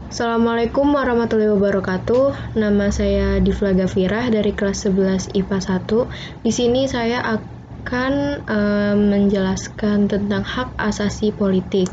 Assalamualaikum warahmatullahi wabarakatuh. Nama saya Divla Gafirah dari kelas 11 IPA 1. Di sini saya akan menjelaskan tentang hak asasi politik.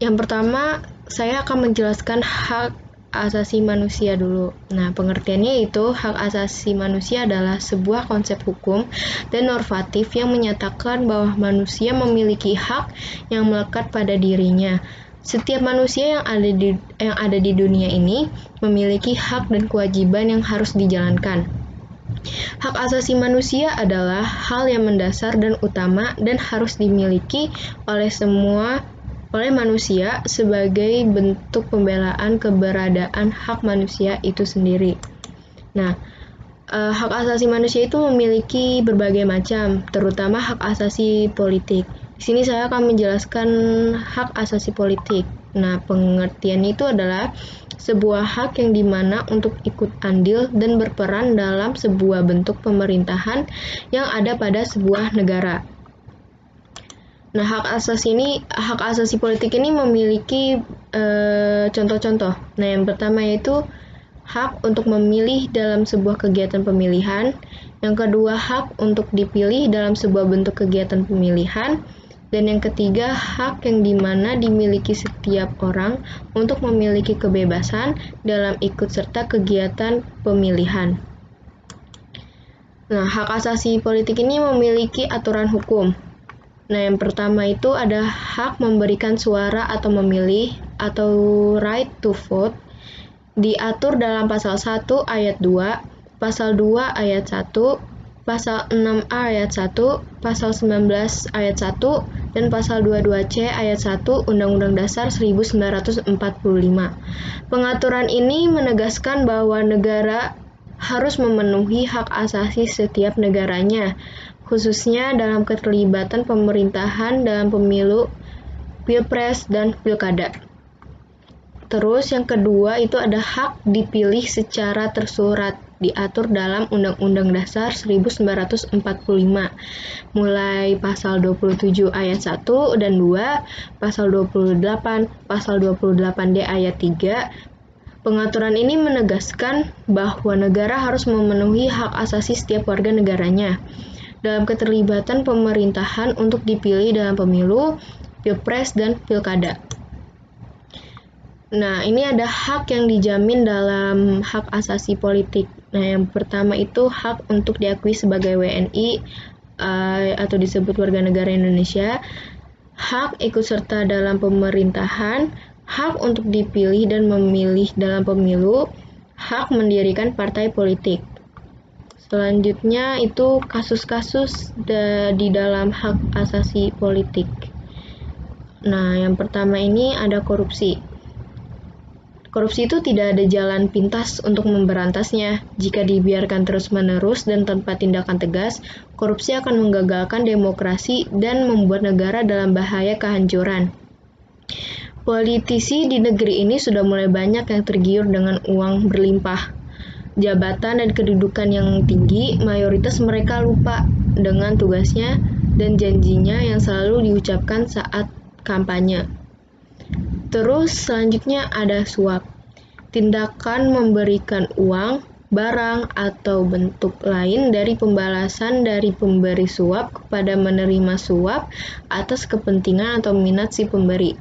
Yang pertama, saya akan menjelaskan hak asasi manusia dulu. Nah, pengertiannya itu hak asasi manusia adalah sebuah konsep hukum dan normatif yang menyatakan bahwa manusia memiliki hak yang melekat pada dirinya. Setiap manusia yang ada di dunia ini memiliki hak dan kewajiban yang harus dijalankan. Hak asasi manusia adalah hal yang mendasar dan utama dan harus dimiliki oleh manusia sebagai bentuk pembelaan keberadaan hak manusia itu sendiri. Nah, hak asasi manusia itu memiliki berbagai macam, terutama hak asasi politik. Di sini saya akan menjelaskan hak asasi politik. Nah, pengertian itu adalah sebuah hak yang dimana untuk ikut andil dan berperan dalam sebuah bentuk pemerintahan yang ada pada sebuah negara. Nah, hak asasi politik ini memiliki contoh-contoh. Nah, yang pertama yaitu hak untuk memilih dalam sebuah kegiatan pemilihan. Yang kedua, hak untuk dipilih dalam sebuah bentuk kegiatan pemilihan. Dan yang ketiga, hak yang dimana dimiliki setiap orang untuk memiliki kebebasan dalam ikut serta kegiatan pemilihan. Nah, hak asasi politik ini memiliki aturan hukum. Nah, yang pertama itu ada hak memberikan suara atau memilih atau right to vote, diatur dalam pasal 1 ayat 2, pasal 2 ayat 1, pasal 6A ayat 1, pasal 19 ayat 1, dan pasal 22C ayat 1 Undang-Undang Dasar 1945. Pengaturan ini menegaskan bahwa negara harus memenuhi hak asasi setiap negaranya, khususnya dalam keterlibatan pemerintahan dalam pemilu, pilpres, dan pilkada. Terus yang kedua itu ada hak dipilih secara tersurat, diatur dalam Undang-Undang Dasar 1945, mulai pasal 27 ayat 1 dan 2, pasal 28, pasal 28D ayat 3. Pengaturan ini menegaskan bahwa negara harus memenuhi hak asasi setiap warga negaranya dalam keterlibatan pemerintahan untuk dipilih dalam pemilu, pilpres, dan pilkada. Nah, ini ada hak yang dijamin dalam hak asasi politik. Nah, yang pertama itu hak untuk diakui sebagai WNI atau disebut warga negara Indonesia, hak ikut serta dalam pemerintahan, hak untuk dipilih dan memilih dalam pemilu, hak mendirikan partai politik. Selanjutnya itu kasus-kasus di dalam hak asasi politik. Nah, yang pertama ini ada korupsi. Korupsi itu tidak ada jalan pintas untuk memberantasnya. Jika dibiarkan terus-menerus dan tanpa tindakan tegas, korupsi akan menggagalkan demokrasi dan membuat negara dalam bahaya kehancuran. Politisi di negeri ini sudah mulai banyak yang tergiur dengan uang berlimpah, jabatan dan kedudukan yang tinggi. Mayoritas mereka lupa dengan tugasnya dan janjinya yang selalu diucapkan saat kampanye. Terus selanjutnya ada suap. Tindakan memberikan uang, barang, atau bentuk lain dari pembalasan dari pemberi suap kepada menerima suap atas kepentingan atau minat si pemberi.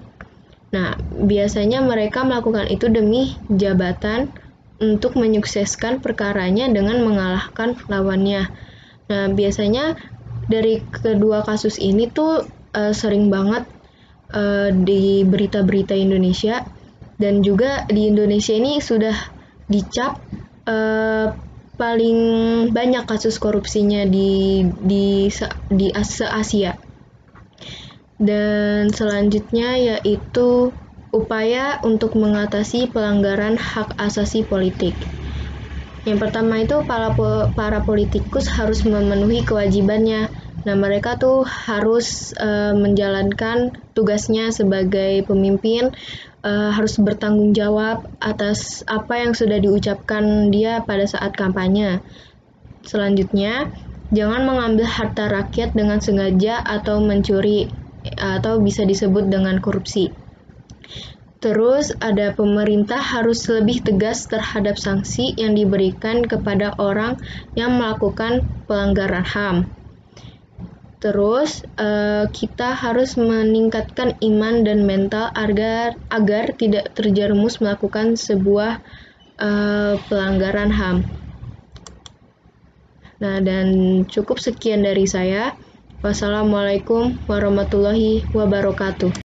Nah, biasanya mereka melakukan itu demi jabatan untuk menyukseskan perkaranya dengan mengalahkan lawannya. Nah, biasanya dari kedua kasus ini tuh sering banget di berita-berita Indonesia, dan juga di Indonesia ini sudah dicap paling banyak kasus korupsinya di se-Asia. Dan selanjutnya yaitu upaya untuk mengatasi pelanggaran hak asasi politik. Yang pertama itu para politikus harus memenuhi kewajibannya. Nah, mereka tuh harus menjalankan tugasnya sebagai pemimpin, harus bertanggung jawab atas apa yang sudah diucapkan dia pada saat kampanye. Selanjutnya, jangan mengambil harta rakyat dengan sengaja atau mencuri, atau bisa disebut dengan korupsi. Terus ada pemerintah harus lebih tegas terhadap sanksi yang diberikan kepada orang yang melakukan pelanggaran HAM. Terus kita harus meningkatkan iman dan mental agar tidak terjerumus melakukan sebuah pelanggaran HAM. Nah, dan cukup sekian dari saya. Wassalamualaikum warahmatullahi wabarakatuh.